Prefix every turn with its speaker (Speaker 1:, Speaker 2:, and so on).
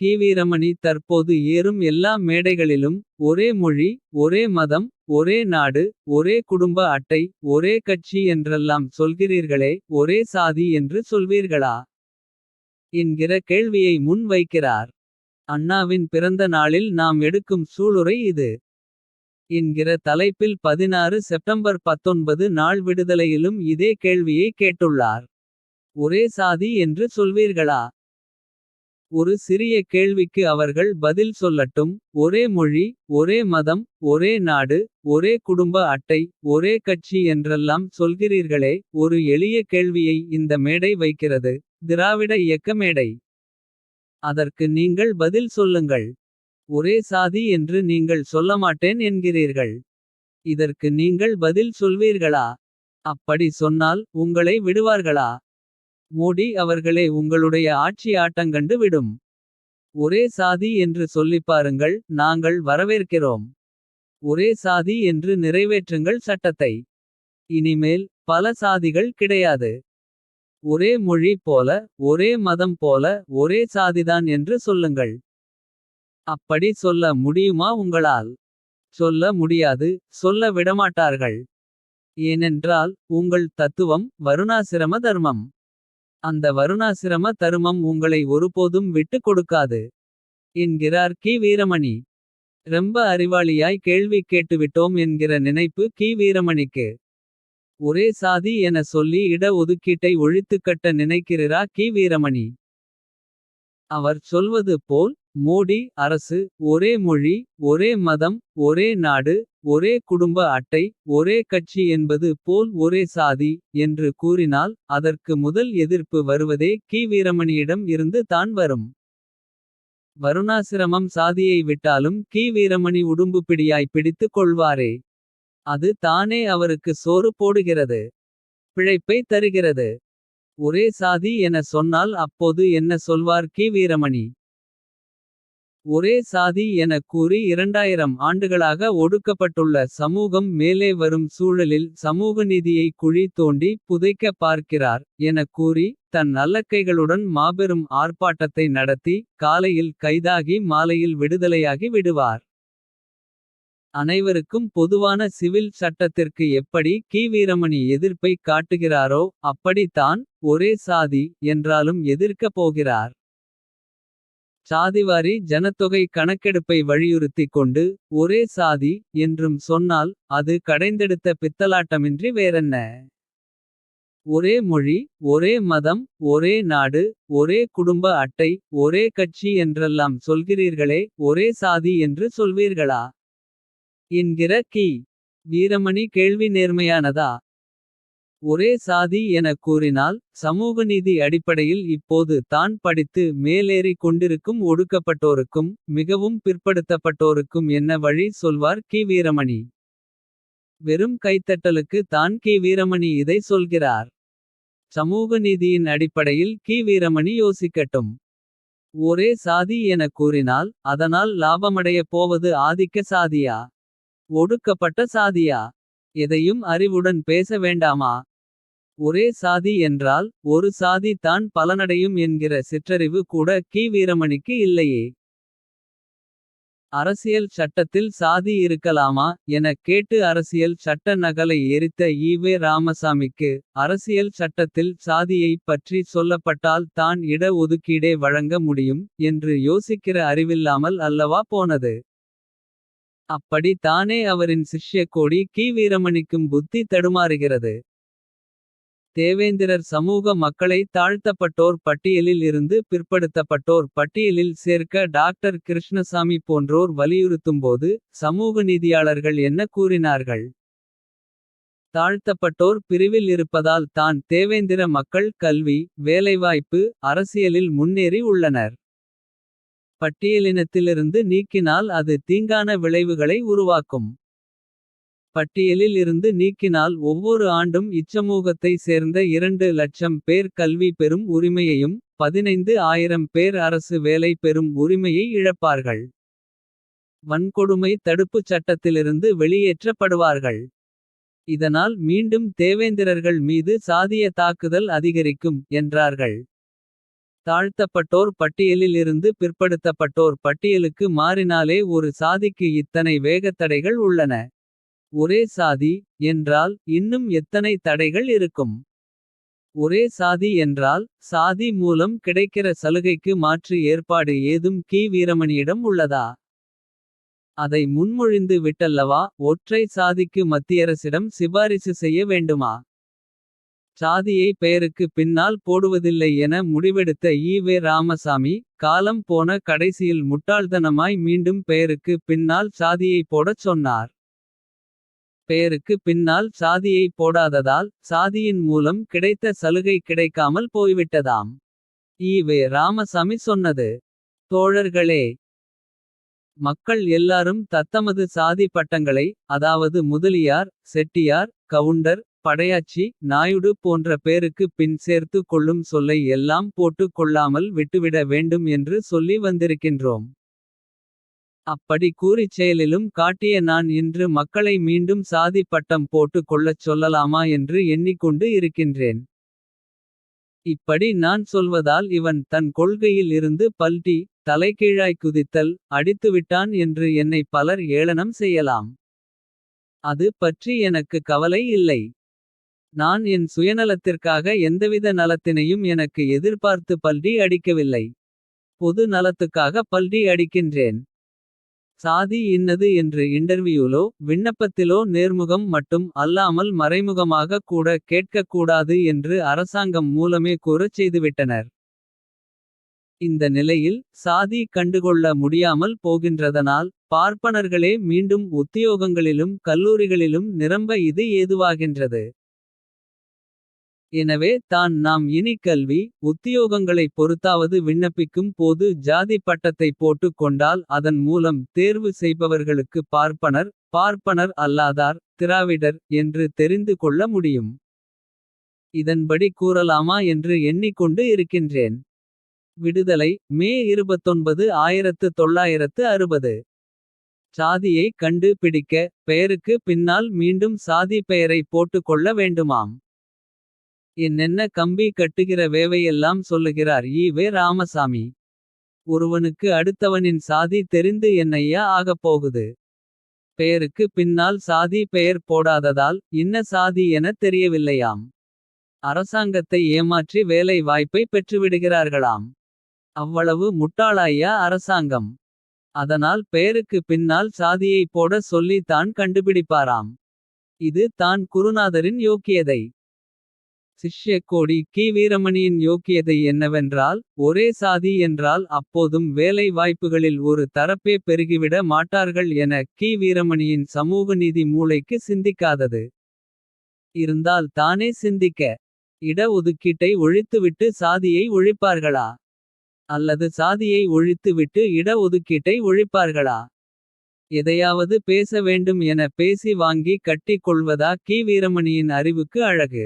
Speaker 1: கி.வீரமணி தற்போது ஏறும் எல்லா மேடைகளிலும். ஒரே மொழி, ஒரே மதம், ஒரே நாடு, ஒரே குடும்ப அட்டை. ஒரே கட்சி என்றெல்லாம் சொல்கிறீர்களே, ஒரே சாதி என்று சொல்வீர்களா? என்கிற கேள்வியை முன் வைக்கிறார். அண்ணாவின் பிறந்த நாளில் நாம் எடுக்கும் சூளுரை இது. என்கிற தலைப்பில் 16 செப்டம்பர் 19 நாள் விடுதலையிலும் இதே கேள்வியை கேட்டுள்ளார். ஒரே சாதி என்று சொல்வீர்களா? ஒரு சிறிய கேள்விக்கு அவர்கள் பதில் சொல்லட்டும். ஒரே மொழி, ஒரே மதம், ஒரே நாடு, ஒரே குடும்ப அட்டை. ஒரே கட்சி என்றெல்லாம் சொல்கிறீர்களே. ஒரு எளிய கேள்வியை இந்த மேடை வைக்கிறது. திராவிட இயக்க மேடை. அதற்கு நீங்கள் பதில் சொல்லுங்கள். ஒரே சாதி என்று நீங்கள் சொல்லமாட்டேன் என்கிறீர்கள். இதற்கு நீங்கள் பதில் சொல்வீர்களா? அப்படி சொன்னால் உங்களை விடுவார்களா? மோடி அவர்களே, உங்களுடைய ஆட்சி ஆட்டங்கண்டு விடும். ஒரே சாதி என்று சொல்லிப்பாருங்கள், நாங்கள் வரவேற்கிறோம். ஒரே சாதி என்று நிறைவேற்றுங்கள் சட்டத்தை. இனிமேல் பல சாதிகள் கிடையாது. ஒரே மொழி போல, ஒரே மதம் போல, ஒரே சாதிதான் என்று சொல்லுங்கள். அப்படி சொல்ல முடியுமா உங்களால்? சொல்ல முடியாது, சொல்ல விடமாட்டார்கள். ஏனென்றால் உங்கள் தத்துவம் வருணாசிரம தர்மம். அந்த வருணாசிரம தருமம் உங்களை ஒருபோதும் விட்டு கொடுக்காது. என்கிறார் கி வீரமணி. ரொம்ப அறிவாளியாய் கேள்வி கேட்டுவிட்டோம் என்கிற நினைப்பு கி வீரமணிக்கு. ஒரே சாதி என சொல்லி இட ஒதுக்கீட்டை ஒழித்துக்கட்ட நினைக்கிறா கி வீரமணி. அவர் சொல்வது போல் மோடி அரசு ஒரே மொழி, ஒரே மதம், ஒரே நாடு, ஒரே குடும்ப அட்டை. ஒரே கட்சி என்பது போல் ஒரே சாதி என்று கூறினால். அதற்கு முதல் எதிர்ப்பு வருவதே கி வீரமணியிடம் இருந்து தான் வரும். வருணாசிரமம் சாதியை விட்டாலும் கி வீரமணி உடும்பு பிடியாய் பிடித்துக் கொள்வாரே. அது தானே அவருக்கு சோறு போடுகிறது, பிழைப்பை தருகிறது. ஒரே சாதி என சொன்னால் அப்போது என்ன சொல்வார் கி வீரமணி? ஒரே சாதி என கூறி 2000 ஆண்டுகளாக ஒடுக்கப்பட்டுள்ள சமூகம் மேலே வரும் சூழலில் சமூக நீதியை குழி தோண்டி புதைக்க பார்க்கிறார் என கூறி. தன் அல்லக்கைகளுடன் மாபெரும் ஆர்ப்பாட்டத்தை நடத்தி. காலையில் கைதாகி மாலையில் விடுதலையாகி விடுவார். அனைவருக்கும் பொதுவான சிவில் சட்டத்திற்கு எப்படி கி வீரமணி எதிர்ப்பை காட்டுகிறாரோ. அப்படி தான் ஒரே சாதி என்றாலும் எதிர்க்கப் போகிறார். சாதிவாரி ஜனத்தொகை கணக்கெடுப்பை வலியுறுத்திக் கொண்டு. ஒரே சாதி என்றும் சொன்னால் அது கடைந்தெடுத்த பித்தலாட்டமின்றி வேறென்ன? ஒரே மொழி, ஒரே மதம், ஒரே நாடு, ஒரே குடும்ப அட்டை. ஒரே கட்சி என்றெல்லாம் சொல்கிறீர்களே, ஒரே சாதி என்று சொல்வீர்களா? என்கிற கி. வீரமணி கேள்வி நேர்மையானதா? ஒரே சாதி என கூறினால் சமூக நீதி அடிப்படையில் இப்போது தான் படித்து மேலேறி கொண்டிருக்கும் ஒடுக்கப்பட்டோருக்கும். மிகவும் பிற்படுத்தப்பட்டோருக்கும் என்ன வழி சொல்வார் கி வீரமணி? வெறும் கைத்தட்டலுக்கு தான் கி வீரமணி இதை சொல்கிறார். சமூக நீதியின் அடிப்படையில் கி வீரமணி யோசிக்கட்டும். ஒரே சாதி என கூறினால் அதனால் லாபமடைய போவது ஆதிக்க சாதியா, ஒடுக்கப்பட்ட சாதியா? எதையும் அறிவுடன் பேச வேண்டாமா? ஒரே சாதி என்றால் ஒரு சாதி தான் பலனடையும் என்கிற சிற்றறிவு கூட கி வீரமணிக்கு இல்லையே. அரசியல் சட்டத்தில் சாதி இருக்கலாமா என கேட்டு அரசியல் சட்ட நகலை எரித்த ஈ.வே. ராமசாமிக்கு. அரசியல் சட்டத்தில் சாதியை பற்றி சொல்லப்பட்டால் தான் இட ஒதுக்கீடே வழங்க முடியும் என்று யோசிக்கிற அறிவில்லாமல் அல்லவா போனது. அப்படி தானே அவரின் சிஷ்ய கோடி கி வீரமணிக்கும் புத்தி தடுமாறுகிறது. தேவேந்திரர் சமூக மக்களை தாழ்த்தப்பட்டோர் பட்டியலில் இருந்து பிற்படுத்தப்பட்டோர் பட்டியலில் சேர்க்க டாக்டர் கிருஷ்ணசாமி போன்றோர் வலியுறுத்தும்போது. சமூக நீதியாளர்கள் என்ன கூறினார்கள்? தாழ்த்தப்பட்டோர் பிரிவில் இருப்பதால் தான் தேவேந்திர மக்கள் கல்வி, வேலைவாய்ப்பு, அரசியலில் முன்னேறி உள்ளனர். பட்டியலினத்திலிருந்து நீக்கினால் அது தீங்கான விளைவுகளை உருவாக்கும். பட்டியலில் இருந்து நீக்கினால் ஒவ்வொரு ஆண்டும் இச்சமூகத்தை சேர்ந்த 2 லட்சம் பேர் கல்வி பெறும் உரிமையையும். 15,000 பேர் அரசு வேலை பெறும் உரிமையை இழப்பார்கள். வன்கொடுமை தடுப்புச் சட்டத்திலிருந்து வெளியேற்றப்படுவார்கள். இதனால் மீண்டும் தேவேந்திரர்கள் மீது சாதிய தாக்குதல் அதிகரிக்கும் என்றார்கள். தாழ்த்தப்பட்டோர் பட்டியலில் இருந்து பிற்படுத்தப்பட்டோர் பட்டியலுக்கு மாறினாலே ஒரு சாதிக்கு இத்தனை வேகத்தடைகள் உள்ளன. ஒரே சாதி என்றால் இன்னும் எத்தனை தடைகள் இருக்கும். ஒரே சாதி என்றால் சாதி மூலம் கிடைக்கிற சலுகைக்கு மாற்று ஏற்பாடு ஏதும் கி. வீரமணியிடம் உள்ளதா. அதை முன்மொழிந்து விட்டல்லவா ஒற்றை சாதிக்கு மத்தியரசிடம் சிபாரிசு செய்ய வேண்டுமா. சாதியை பெயருக்கு பின்னால் போடுவதில்லை என முடிவெடுத்த ஈ. ராமசாமி. காலம் போன கடைசியில் முட்டாள்தனமாய் மீண்டும் பெயருக்கு பின்னால் சாதியை போடச் சொன்னார். பெயருக்கு பின்னால் சாதியை போடாததால் சாதியின் மூலம் கிடைத்த சலுகை கிடைக்காமல் போய்விட்டதாம். ஈ. ராமசாமி சொன்னது. தோழர்களே, மக்கள் எல்லாரும் தத்தமது சாதி பட்டங்களை, அதாவது முதலியார், செட்டியார், கவுண்டர், படையாச்சி, நாயுடு போன்ற பேருக்கு பின் சேர்த்து கொள்ளும் சொல்லை எல்லாம் போட்டுக் கொள்ளாமல் விட்டுவிட வேண்டும் என்று சொல்லி வந்திருக்கின்றோம். அப்படி கூறிச் செயலிலும் காட்டிய நான் இன்று மக்களை மீண்டும் சாதி பட்டம் போட்டுக் கொள்ளச் சொல்லலாமா என்று எண்ணிக்கொண்டு இருக்கின்றேன். இப்படி நான் சொல்வதால் இவன் தன் கொள்கையில் இருந்து பல்டி தலைகீழாய் குதித்தல் அடித்துவிட்டான் என்று என்னை பலர் ஏளனம் செய்யலாம். அது பற்றி எனக்கு கவலை இல்லை. நான் என் சுயநலத்திற்காக எந்தவித நலத்தினையும் எனக்கு எதிர்பார்த்து பல்டி அடிக்கவில்லை. பொது நலத்துக்காக பல்டி அடிக்கின்றேன். சாதி இன்னது என்று இன்டர்வியூலோ விண்ணப்பத்திலோ நேர்முகம் மட்டும் அல்லாமல் மறைமுகமாக கூட கேட்கக் கூடாது என்று அரசாங்கம் மூலமே கூறச் செய்துவிட்டனர். இந்த நிலையில் சாதி கண்டுகொள்ள முடியாமல் போகின்றதனால் பார்ப்பனர்களே மீண்டும் உத்தியோகங்களிலும் கல்லூரிகளிலும் நிரம்ப இது ஏதுவாகின்றது. எனவே தான் நாம் இனி கல்வி உத்தியோகங்களை பொறுத்தாவது விண்ணப்பிக்கும் போது ஜாதி பட்டத்தை போட்டுக் கொண்டால் அதன் மூலம் தேர்வு செய்பவர்களுக்கு பார்ப்பனர் பார்ப்பனர் அல்லாதார் திராவிடர் என்று தெரிந்து கொள்ள முடியும். இதன்படி கூறலாமா என்று எண்ணிக்கொண்டு இருக்கின்றேன். விடுதலை மே 29, 1960. சாதியை கண்டு பிடிக்க பெயருக்கு பின்னால் மீண்டும் சாதி பெயரை போட்டுக்கொள்ள வேண்டுமாம். என்னென்ன கம்பி கட்டுகிற வேவையெல்லாம் சொல்லுகிறார் ஈ. ராமசாமி. ஒருவனுக்கு அடுத்தவனின் சாதி தெரிந்து என்னையா ஆகப்போகுது. பெயருக்கு பின்னால் சாதி பெயர் போடாததால் இன்ன சாதி என தெரியவில்லையாம். அரசாங்கத்தை ஏமாற்றி வேலை வாய்ப்பை பெற்றுவிடுகிறார்களாம். அவ்வளவு முட்டாளாயா அரசாங்கம். அதனால் பெயருக்கு பின்னால் சாதியை போட சொல்லி தான் கண்டுபிடிப்பாராம். இது தான் குருநாதரின் யோக்கியதை. சிஷ்ய கோடி கி. வீரமணியின் யோக்கியதை என்னவென்றால் ஒரே சாதி என்றால் அப்போதும் வேலை வாய்ப்புகளில் ஒரு தரப்பே பெருகிவிட மாட்டார்கள் என கி. வீரமணியின் சமூக நீதி மூளைக்கு சிந்திக்காதது. இருந்தால் தானே சிந்திக்க. இட ஒதுக்கீட்டை ஒழித்துவிட்டு சாதியை ஒழிப்பார்களா. அல்லது சாதியை ஒழித்துவிட்டு இட ஒதுக்கீட்டை ஒழிப்பார்களா. எதையாவது பேச வேண்டும் என பேசி வாங்கி கட்டிக் கொள்வதா கி. வீரமணியின் அறிவுக்கு அழகு.